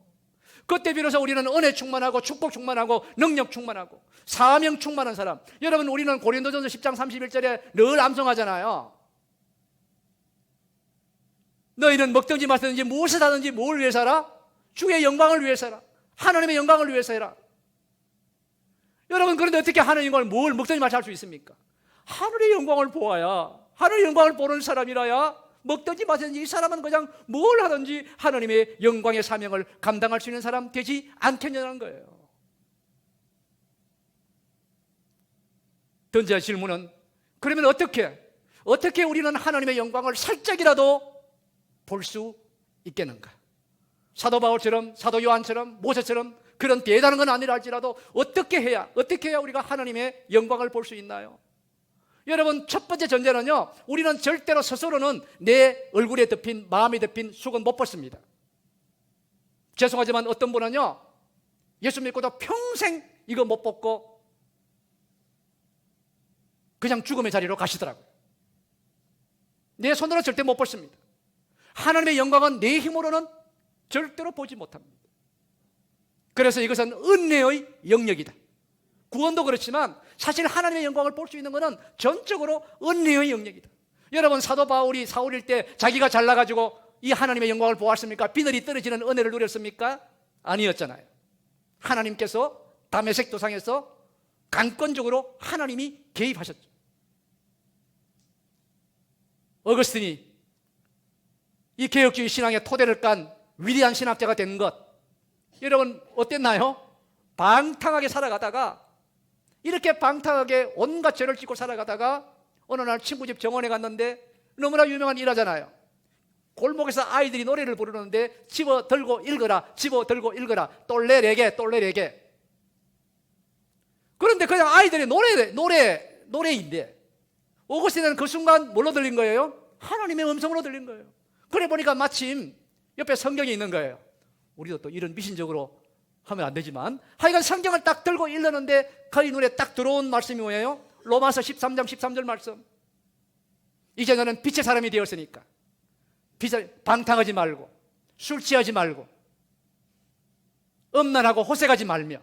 그때 비로소 우리는 은혜 충만하고 축복 충만하고 능력 충만하고 사명 충만한 사람. 여러분, 우리는 고린도전서 10장 31절에 늘 암송하잖아요. 너희는 먹든지 마시든지 무엇을 하든지 뭘 위해 살아? 주의 영광을 위해 살아. 하나님의 영광을 위해서 해라. 여러분, 그런데 어떻게 하나님의 영광을 뭘 먹든지 마시든지 할 수 있습니까? 하늘의 영광을 보아야, 하늘의 영광을 보는 사람이라야 먹든지 마시든지 이 사람은 그냥 뭘 하든지 하나님의 영광의 사명을 감당할 수 있는 사람 되지 않겠냐는 거예요. 던져야 질문은, 그러면 어떻게 우리는 하나님의 영광을 살짝이라도 볼 수 있겠는가? 사도 바울처럼, 사도 요한처럼, 모세처럼 그런 대단한 건 아니라 할지라도 어떻게 해야 우리가 하나님의 영광을 볼 수 있나요? 여러분, 첫 번째 전제는요, 우리는 절대로 스스로는 내 얼굴에 덮인, 마음에 덮인 수건 못 벗습니다. 죄송하지만 어떤 분은요, 예수 믿고도 평생 이거 못 벗고 그냥 죽음의 자리로 가시더라고요. 내 손으로 절대 못 벗습니다. 하나님의 영광은 내 힘으로는 절대로 보지 못합니다. 그래서 이것은 은혜의 영역이다. 구원도 그렇지만 사실 하나님의 영광을 볼 수 있는 것은 전적으로 은혜의 영역이다. 여러분, 사도 바울이 사울일 때 자기가 잘나가지고 이 하나님의 영광을 보았습니까? 비늘이 떨어지는 은혜를 누렸습니까? 아니었잖아요. 하나님께서 다메섹 도상에서 강권적으로 하나님이 개입하셨죠. 어거스틴이 이 개혁주의 신앙의 토대를 깐 위대한 신학자가 된 것, 여러분 어땠나요? 방탕하게 살아가다가, 이렇게 방탕하게 온갖 죄를 짓고 살아가다가 어느 날 친구 집 정원에 갔는데 너무나 유명한 일화잖아요. 골목에서 아이들이 노래를 부르는데 집어 들고 읽어라, 집어 들고 읽어라, 똘레레게 똘레레게. 그런데 그냥 아이들의 노래인데 오거스틴은 그 순간 뭘로 들린 거예요? 하나님의 음성으로 들린 거예요. 그래 보니까 마침 옆에 성경이 있는 거예요. 우리도 또 이런 미신적으로 하면 안 되지만 하여간 성경을 딱 들고 읽는데 그의 눈에 딱 들어온 말씀이 뭐예요? 로마서 13장 13절 말씀. 이제 너는 빛의 사람이 되었으니까 방탕하지 말고 술 취하지 말고 음란하고 호색하지 말며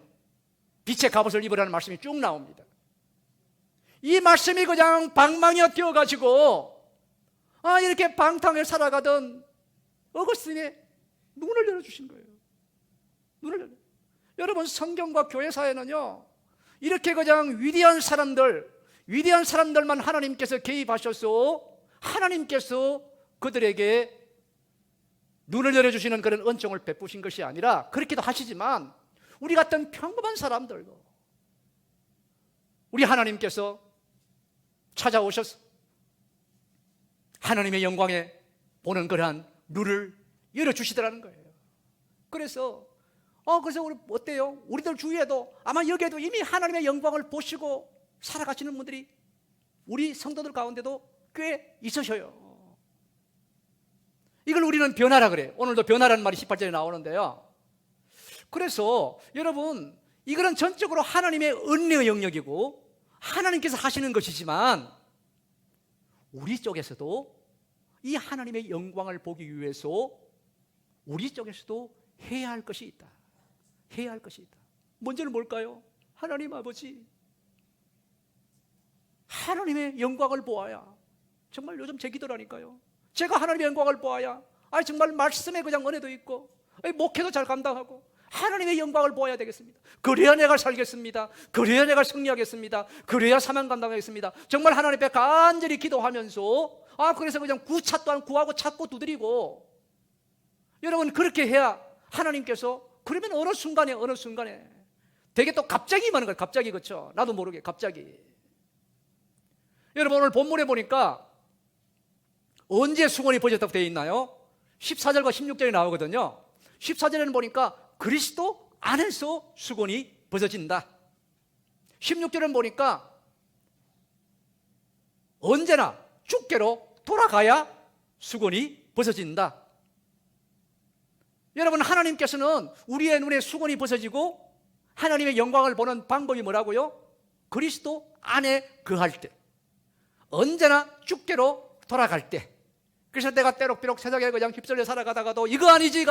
빛의 갑옷을 입으라는 말씀이 쭉 나옵니다. 이 말씀이 그냥 방망이가 뛰어가지고 이렇게 방탕하게 살아가던 어거스틴의 눈을 열어주신 거예요. 눈을 열어. 여러분, 성경과 교회사에는요, 이렇게 그냥 위대한 사람들만 하나님께서 개입하셔서 하나님께서 그들에게 눈을 열어주시는 그런 은총을 베푸신 것이 아니라, 그렇게도 하시지만 우리 같은 평범한 사람들도 우리 하나님께서 찾아오셔서 하나님의 영광에 보는 그러한 눈을 열어주시더라는 거예요. 그래서 우리 어때요? 우리들 주위에도 아마 여기에도 이미 하나님의 영광을 보시고 살아가시는 분들이 우리 성도들 가운데도 꽤 있으셔요. 이걸 우리는 변화라 그래요. 오늘도 변화라는 말이 18절에 나오는데요. 그래서 여러분, 이거는 전적으로 하나님의 은혜의 영역이고 하나님께서 하시는 것이지만 우리 쪽에서도 이 하나님의 영광을 보기 위해서 우리 쪽에서도 해야 할 것이 있다. 해야 할 것이 있다. 먼저는 뭘까요? 하나님 아버지, 하나님의 영광을 보아야, 정말 요즘 제 기도라니까요. 제가 하나님의 영광을 보아야, 정말 말씀에 그냥 은혜도 있고 목회도 잘 감당하고 하나님의 영광을 보아야 되겠습니다. 그래야 내가 살겠습니다. 그래야 내가 승리하겠습니다. 그래야 사명 감당하겠습니다. 정말 하나님 앞에 간절히 기도하면서 그래서 그냥 구차 또한 구하고 찾고 두드리고, 여러분 그렇게 해야 하나님께서, 그러면 어느 순간에 되게 또 갑자기 임하는 거예요. 갑자기, 그렇죠? 나도 모르게 갑자기. 여러분 오늘 본문에 보니까 언제 수건이 벗어졌다고 되어 있나요? 14절과 16절에 나오거든요. 14절에는 보니까 그리스도 안에서 수건이 벗어진다. 16절은 보니까 언제나 주께로 돌아가야 수건이 벗어진다. 여러분 하나님께서는 우리의 눈에 수건이 벗어지고 하나님의 영광을 보는 방법이 뭐라고요? 그리스도 안에 거할 때, 언제나 주께로 돌아갈 때. 그래서 내가 때록비록 세상에 그냥 휩쓸려 살아가다가도 이거 아니지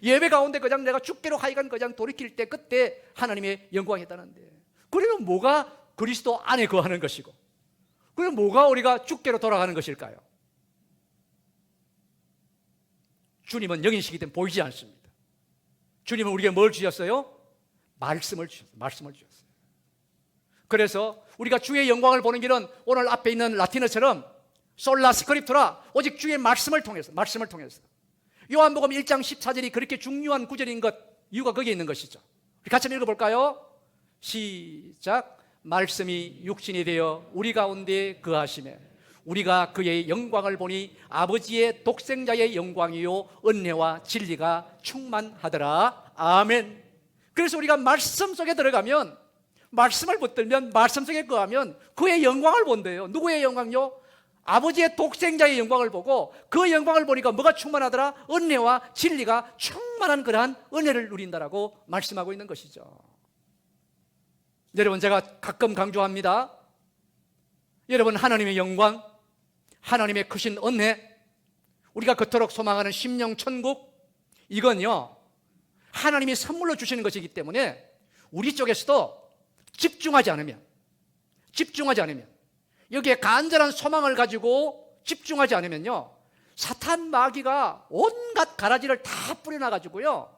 예배 가운데 그냥 내가 주께로 하여간 그냥 돌이킬 때, 그때 하나님의 영광이 있다는데, 그러면 뭐가 그리스도 안에 거하는 것이고, 그럼 뭐가 우리가 주께로 돌아가는 것일까요? 주님은 영이시기 때문에 보이지 않습니다. 주님은 우리에게 뭘 주셨어요? 말씀을 주셨어요. 그래서 우리가 주의 영광을 보는 길은 오늘 앞에 있는 라틴어처럼 솔라 스크립투라, 오직 주의 말씀을 통해서. 요한복음 1장 14절이 그렇게 중요한 구절인 것, 이유가 거기에 있는 것이죠. 우리 같이 한번 읽어볼까요? 시작. 말씀이 육신이 되어 우리 가운데 거하시매 우리가 그의 영광을 보니 아버지의 독생자의 영광이요 은혜와 진리가 충만하더라. 아멘. 그래서 우리가 말씀 속에 들어가면, 말씀을 붙들면, 말씀 속에 거하면 그의 영광을 본대요. 누구의 영광요? 아버지의 독생자의 영광을 보고, 그 영광을 보니까 뭐가 충만하더라? 은혜와 진리가 충만한 그러한 은혜를 누린다라고 말씀하고 있는 것이죠. 여러분 제가 가끔 강조합니다. 여러분 하나님의 영광, 하나님의 크신 은혜, 우리가 그토록 소망하는 심령 천국, 이건요 하나님이 선물로 주시는 것이기 때문에 우리 쪽에서도 집중하지 않으면, 여기에 간절한 소망을 가지고 집중하지 않으면요, 사탄 마귀가 온갖 가라지를 다 뿌려놔가지고요,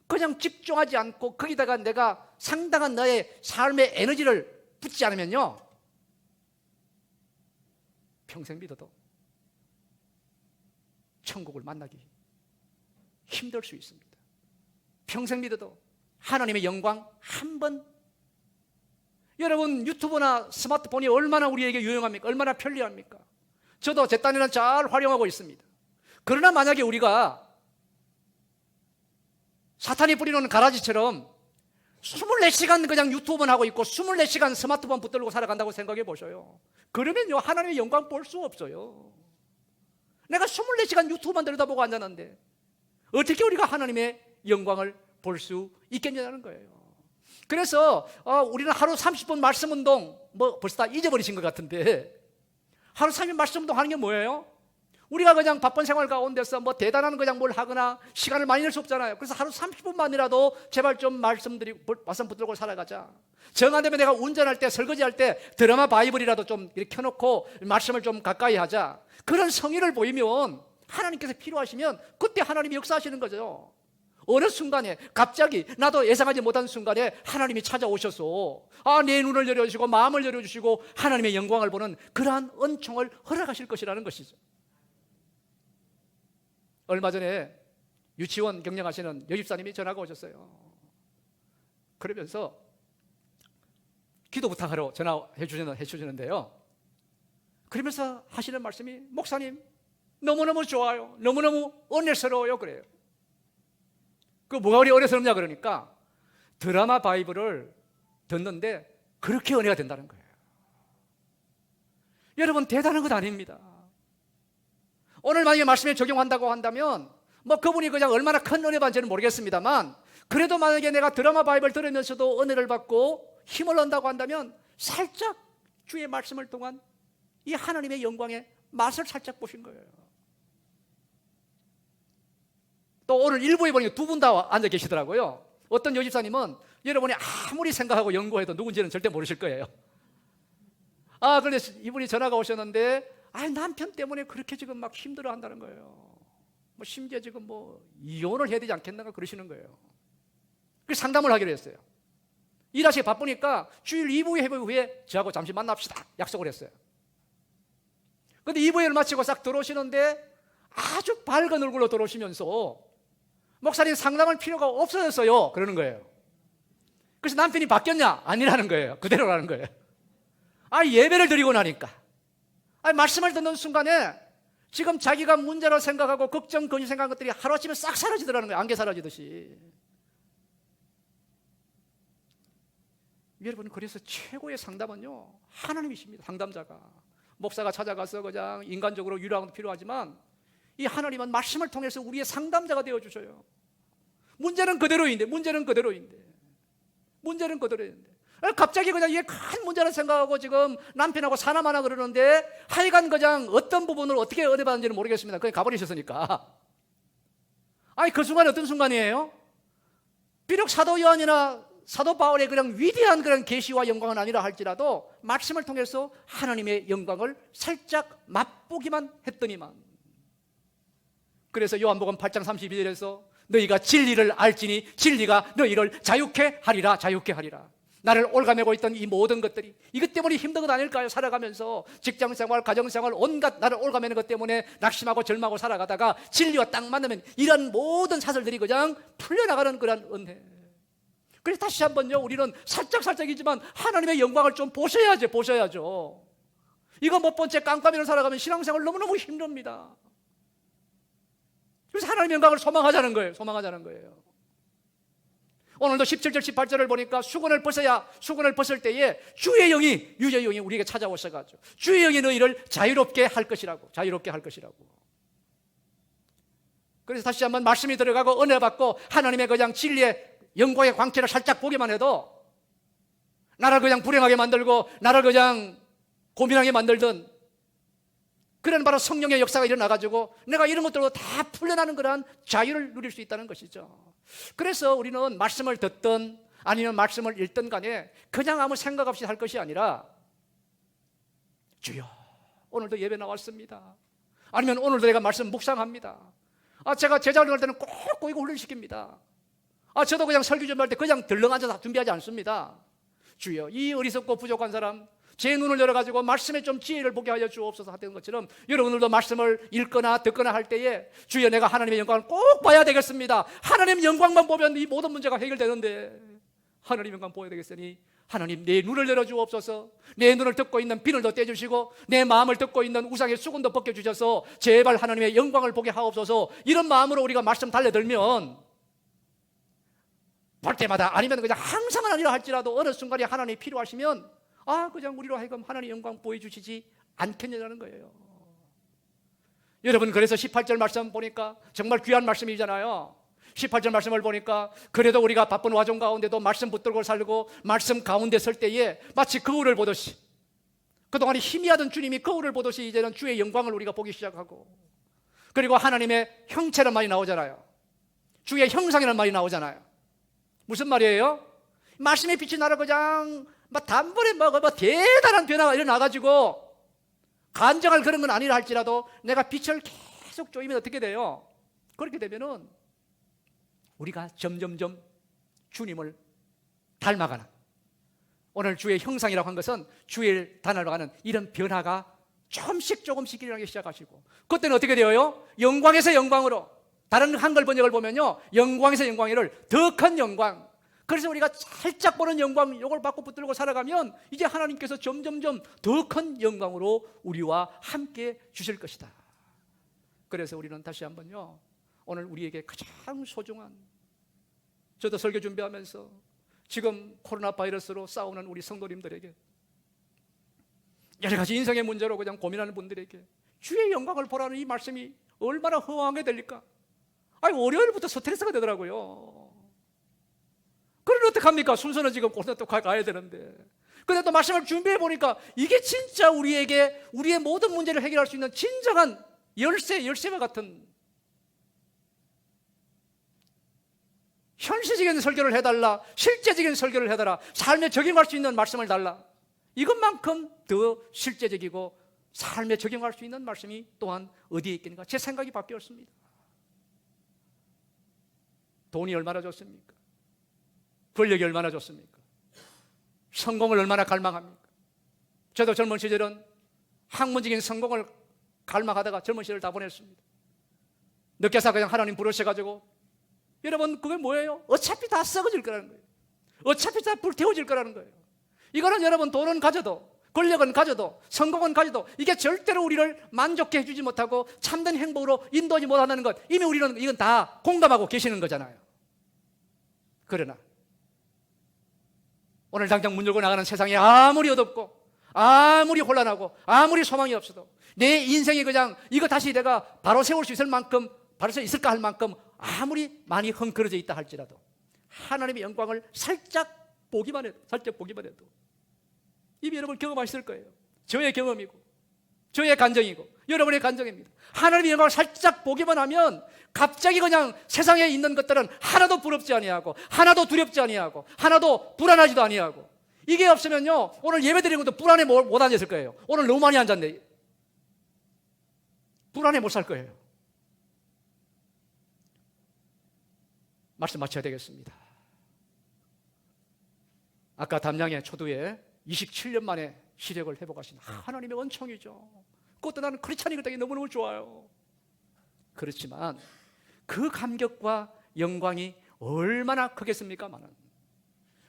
그냥 집중하지 않고 거기다가 내가 상당한 너의 삶의 에너지를 붓지 않으면요, 평생 믿어도 천국을 만나기 힘들 수 있습니다. 평생 믿어도 하나님의 영광 한 번. 여러분 유튜브나 스마트폰이 얼마나 우리에게 유용합니까? 얼마나 편리합니까? 저도 제 딴에는 잘 활용하고 있습니다. 그러나 만약에 우리가 사탄이 뿌리는 가라지처럼 24시간 그냥 유튜브만 하고 있고 24시간 스마트폰 붙들고 살아간다고 생각해 보셔요. 그러면요 하나님의 영광 볼 수 없어요. 내가 24시간 유튜브만 들여다보고 앉았는데 어떻게 우리가 하나님의 영광을 볼 수 있겠냐는 거예요. 그래서 우리는 하루 30분 말씀 운동, 벌써 다 잊어버리신 것 같은데, 하루 30분 말씀 운동 하는 게 뭐예요? 우리가 그냥 바쁜 생활 가운데서 대단한 그냥 뭘 하거나 시간을 많이 낼 수 없잖아요. 그래서 하루 30분만이라도 제발 좀 말씀 붙들고 살아가자. 정 안 되면 내가 운전할 때, 설거지할 때 드라마 바이블이라도 좀 이렇게 켜놓고 말씀을 좀 가까이 하자. 그런 성의를 보이면 하나님께서 필요하시면 그때 하나님이 역사하시는 거죠. 어느 순간에 갑자기 나도 예상하지 못한 순간에 하나님이 찾아오셔서 내 눈을 열어주시고 마음을 열어주시고 하나님의 영광을 보는 그러한 은총을 허락하실 것이라는 것이죠. 얼마 전에 유치원 경영하시는 여집사님이 전화가 오셨어요. 그러면서 기도 부탁하러 전화해 주시는데요, 그러면서 하시는 말씀이, 목사님 너무너무 좋아요, 너무너무 은혜스러워요. 그래요. 그 뭐가 우리 은혜스럽냐 그러니까 드라마 바이블을 듣는데 그렇게 은혜가 된다는 거예요. 여러분 대단한 것 아닙니다. 오늘 만약에 말씀에 적용한다고 한다면 뭐 그분이 그냥 얼마나 큰 은혜 받는지는 모르겠습니다만, 그래도 만약에 내가 드라마 바이블 들으면서도 은혜를 받고 힘을 얻는다고 한다면 살짝 주의 말씀을 통한 이 하나님의 영광의 맛을 살짝 보신 거예요. 또 오늘 일부에 보니까 두 분 다 앉아 계시더라고요. 어떤 여집사님은 여러분이 아무리 생각하고 연구해도 누군지는 절대 모르실 거예요. 그런데 이분이 전화가 오셨는데 남편 때문에 그렇게 지금 막 힘들어 한다는 거예요. 뭐 심지어 지금 뭐 이혼을 해야 되지 않겠는가 그러시는 거예요. 그래서 상담을 하기로 했어요. 일하시기 바쁘니까 주일 2부 예배 후에 저하고 잠시 만납시다 약속을 했어요. 그런데 2부 예배를 마치고 싹 들어오시는데 아주 밝은 얼굴로 들어오시면서 목사님 상담할 필요가 없어졌어요 그러는 거예요. 그래서 남편이 바뀌었냐? 아니라는 거예요. 그대로라는 거예요. 예배를 드리고 나니까 말씀을 듣는 순간에 지금 자기가 문제로 생각하고 걱정, 근심 생각한 것들이 하루아침에 싹 사라지더라는 거예요. 안개 사라지듯이. 여러분, 그래서 최고의 상담은요 하나님이십니다. 상담자가. 목사가 찾아가서 그냥 인간적으로 위로하는 것도 필요하지만 이 하나님은 말씀을 통해서 우리의 상담자가 되어주셔요. 문제는 그대로인데 갑자기 그냥 이게 큰 문제를 생각하고 지금 남편하고 사나마나 그러는데 하여간 그냥 어떤 부분을 어떻게 은혜 받는지는 모르겠습니다. 그냥 가버리셨으니까. 그 순간이 어떤 순간이에요? 비록 사도 요한이나 사도 바울의 그냥 위대한 그런 계시와 영광은 아니라 할지라도 말씀을 통해서 하나님의 영광을 살짝 맛보기만 했더니만. 그래서 요한복음 8장 32절에서 너희가 진리를 알지니 진리가 너희를 자유케 하리라. 나를 올가매고 있던 이 모든 것들이 이것 때문에 힘든 것 아닐까요? 살아가면서 직장생활, 가정생활 온갖 나를 올가매는 것 때문에 낙심하고 절망하고 살아가다가 진리와 딱 만나면 이런 모든 사슬들이 그냥 풀려나가는 그런 은혜. 그래서 다시 한번요 우리는 살짝이지만 하나님의 영광을 좀 보셔야죠. 이거 못 본 채 깜깜이로 살아가면 신앙생활 너무너무 힘듭니다. 그래서 하나님의 영광을 소망하자는 거예요. 오늘도 17절 18절을 보니까 수건을 벗을 때에 주의 영이 우리에게 찾아오셔가지고 주의 영이 너희를 자유롭게 할 것이라고. 그래서 다시 한번 말씀이 들어가고 은혜 받고 하나님의 그냥 진리의 영광의 광채를 살짝 보기만 해도 나를 그냥 불행하게 만들고 나를 그냥 고민하게 만들던 그런 바로 성령의 역사가 일어나가지고 내가 이런 것들로 다 풀려나는 그런 자유를 누릴 수 있다는 것이죠. 그래서 우리는 말씀을 듣든 아니면 말씀을 읽든 간에 그냥 아무 생각 없이 할 것이 아니라 주여 오늘도 예배 나왔습니다. 아니면 오늘도 내가 말씀 묵상합니다. 제가 제자를 할 때는 꼭 이거 훈련시킵니다. 저도 그냥 설교 준비할 때 그냥 덜렁 앉아서 준비하지 않습니다. 주여 이 어리석고 부족한 사람 제 눈을 열어가지고 말씀에 좀 지혜를 보게 하여 주옵소서 하던 것처럼 여러분들도 말씀을 읽거나 듣거나 할 때에 주여 내가 하나님의 영광을 꼭 봐야 되겠습니다. 하나님의 영광만 보면 이 모든 문제가 해결되는데 하나님의 영광 보여야 되겠으니 하나님 내 눈을 열어주옵소서. 내 눈을 덮고 있는 비늘도 떼주시고 내 마음을 덮고 있는 우상의 수건도 벗겨주셔서 제발 하나님의 영광을 보게 하옵소서. 이런 마음으로 우리가 말씀 달려들면 볼 때마다 아니면 그냥 항상은 아니라 할지라도 어느 순간에 하나님이 필요하시면 그냥 우리로 하여금 하나님의 영광 보여주시지 않겠냐는 거예요. 여러분 그래서 18절 말씀 보니까 정말 귀한 말씀이잖아요. 18절 말씀을 보니까 그래도 우리가 바쁜 와중 가운데도 말씀 붙들고 살고 말씀 가운데 설 때에 마치 거울을 보듯이 그동안 희미하던 주님이 거울을 보듯이 이제는 주의 영광을 우리가 보기 시작하고 그리고 하나님의 형체는 많이 나오잖아요. 주의 형상이라는 말이 나오잖아요. 무슨 말이에요? 말씀의 빛이 나를 그냥 단번에 대단한 변화가 일어나가지고 간증할 그런 건 아니라 할지라도 내가 빛을 계속 쪼이면 어떻게 돼요? 그렇게 되면은 우리가 점점점 주님을 닮아가는 오늘 주의 형상이라고 한 것은 주의 닮아가는 이런 변화가 조금씩 일어나기 시작하시고 그때는 어떻게 되어요? 영광에서 영광으로 다른 한글 번역을 보면요 영광에서 영광을 더 큰 영광. 그래서 우리가 살짝 보는 영광 이걸 받고 붙들고 살아가면 이제 하나님께서 점점점 더 큰 영광으로 우리와 함께 주실 것이다. 그래서 우리는 다시 한번요 오늘 우리에게 가장 소중한 저도 설교 준비하면서 지금 코로나 바이러스로 싸우는 우리 성도님들에게 여러 가지 인생의 문제로 그냥 고민하는 분들에게 주의 영광을 보라는 이 말씀이 얼마나 허황하게 들릴까? 아니, 월요일부터 스트레스가 되더라고요. 그러면 어떡합니까? 순서는 지금 오늘 또 가야 되는데. 근데 또 말씀을 준비해 보니까 이게 진짜 우리에게 우리의 모든 문제를 해결할 수 있는 진정한 열쇠와 같은 현실적인 설교를 해달라, 실제적인 설교를 해달라, 삶에 적용할 수 있는 말씀을 달라. 이것만큼 더 실제적이고 삶에 적용할 수 있는 말씀이 또한 어디에 있겠는가? 제 생각이 바뀌었습니다. 돈이 얼마나 좋습니까? 권력이 얼마나 좋습니까? 성공을 얼마나 갈망합니까? 저도 젊은 시절은 학문적인 성공을 갈망하다가 젊은 시절을 다 보냈습니다. 늦게서 그냥 하나님 부르셔가지고, 여러분 그게 뭐예요? 어차피 다 썩어질 거라는 거예요. 어차피 다 불태워질 거라는 거예요. 이거는 여러분 돈은 가져도, 권력은 가져도, 성공은 가져도 이게 절대로 우리를 만족해 해주지 못하고 참된 행복으로 인도하지 못한다는 것, 이미 우리는 이건 다 공감하고 계시는 거잖아요. 그러나 오늘 당장 문 열고 나가는 세상이 아무리 어둡고 아무리 혼란하고 아무리 소망이 없어도 내 인생이 그냥 이거 다시 내가 바로 세울 수 있을 만큼, 바로 서 있을까 할 만큼 아무리 많이 헝클어져 있다 할지라도 하나님의 영광을 살짝 보기만 해도 이미 여러분 경험하실 거예요. 저의 경험이고 저의 간증이고 여러분의 간증입니다. 하나님의 영광을 살짝 보기만 하면 갑자기 그냥 세상에 있는 것들은 하나도 부럽지 아니하고 하나도 두렵지 아니하고 하나도 불안하지도 아니하고, 이게 없으면요 오늘 예배 드리는 것도 불안해 못 앉았을 거예요. 오늘 너무 많이 앉았네. 불안해 못 살 거예요. 말씀 마쳐야 되겠습니다. 아까 담양의 초두에 27년 만에 시력을 회복하신 하나님의 은총이죠. 그것도 나는 크리스찬이기 때문에 너무너무 좋아요. 그렇지만 그 감격과 영광이 얼마나 크겠습니까마는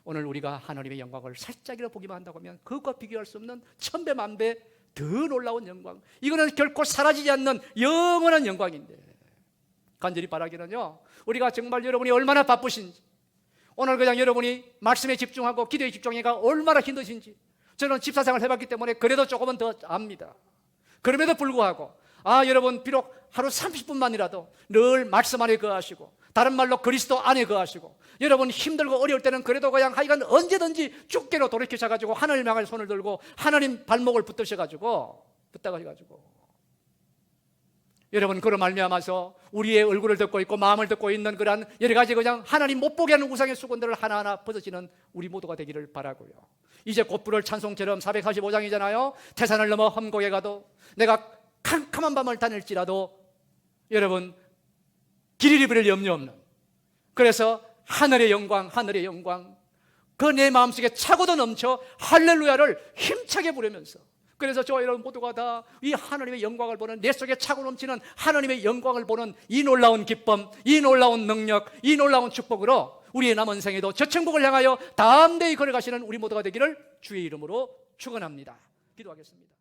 오늘 우리가 하나님의 영광을 살짝이라도 보기만 한다고 하면 그것과 비교할 수 없는 천배 만배 더 놀라운 영광, 이거는 결코 사라지지 않는 영원한 영광인데, 간절히 바라기는요 우리가 정말 여러분이 얼마나 바쁘신지, 오늘 그냥 여러분이 말씀에 집중하고 기도에 집중하기가 얼마나 힘드신지 저는 집사생활을 해봤기 때문에 그래도 조금은 더 압니다. 그럼에도 불구하고 여러분 비록 하루 30분만이라도 늘 말씀 안에 거하시고, 다른 말로 그리스도 안에 거하시고, 여러분 힘들고 어려울 때는 그래도 그냥 하여간 언제든지 죽게로 돌이키셔가지고 하나님 향해 손을 들고 하나님 발목을 붙다가지고 여러분 그로 말미암아서 우리의 얼굴을 듣고 있고 마음을 듣고 있는 그런 여러 가지 그냥 하나님 못 보게 하는 우상의 수건들을 하나하나 벗어지는 우리 모두가 되기를 바라고요. 이제 곧 부를 찬송처럼 445장이잖아요. 태산을 넘어 험곡에 가도, 내가 캄캄한 밤을 다닐지라도 여러분 길 잃을 염려 없는, 그래서 하늘의 영광 그 내 마음속에 차고도 넘쳐 할렐루야를 힘차게 부르면서, 그래서 저 여러분 모두가 다 이 하나님의 영광을 보는, 내 속에 차고 넘치는 하나님의 영광을 보는 이 놀라운 기쁨, 이 놀라운 능력, 이 놀라운 축복으로 우리의 남은 생에도 저 천국을 향하여 담대히 걸어가시는 우리 모두가 되기를 주의 이름으로 축원합니다. 기도하겠습니다.